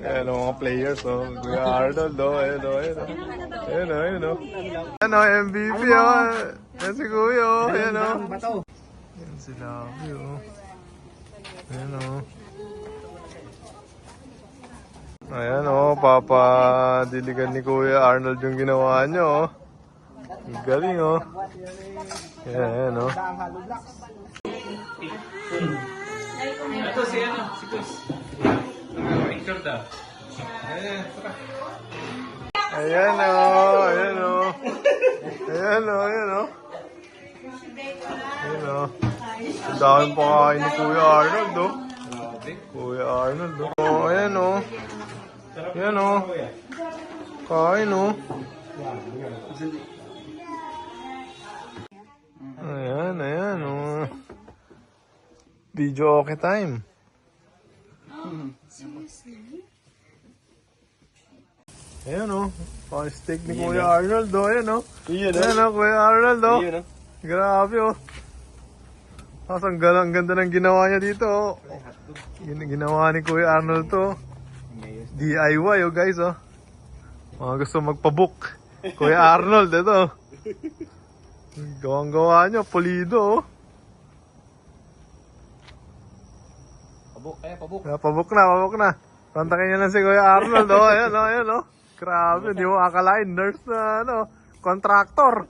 Ayan o, mga players o. Kuya Arnold o. Ayan o, ayan o. Ayan o, ayan o. Ayan o, MVP o. Ayan si Kuya o. Ayan o. Ayan si Lavi o. Ayan o. Ayan o, papadiligan ni Kuya Arnold yung ginawa nyo o. Ang galing o. Ayan, ayan o. Ito si Chris. Picture daw. Ayan o, ayan o. Ayan o, ayan o. Ayan o. Ang daming pakain ni Kuya Arnold o. Kuya Arnold o. Oh, ayan o. Ayan o. Kain o. Ayan, ayan o. Video okay time. Ayan o. Pa-steak ni Kuya Arnold o. Ayan o. Ayan o, Kuya Arnold o. Grabe o. Tapos ang ganda ng ginawa niya dito o. Ginawa ni Kuya Arnold to. DIY o guys o. Mga gusto magpabook. Kuya Arnold ito. Gawang-gawa niya. Pulido o. Pabuk na. Kontakin niyo lang si Kuya Arnold o. Ayan o, ayan o. Grabe, di mo akalain. Nurse na, contractor.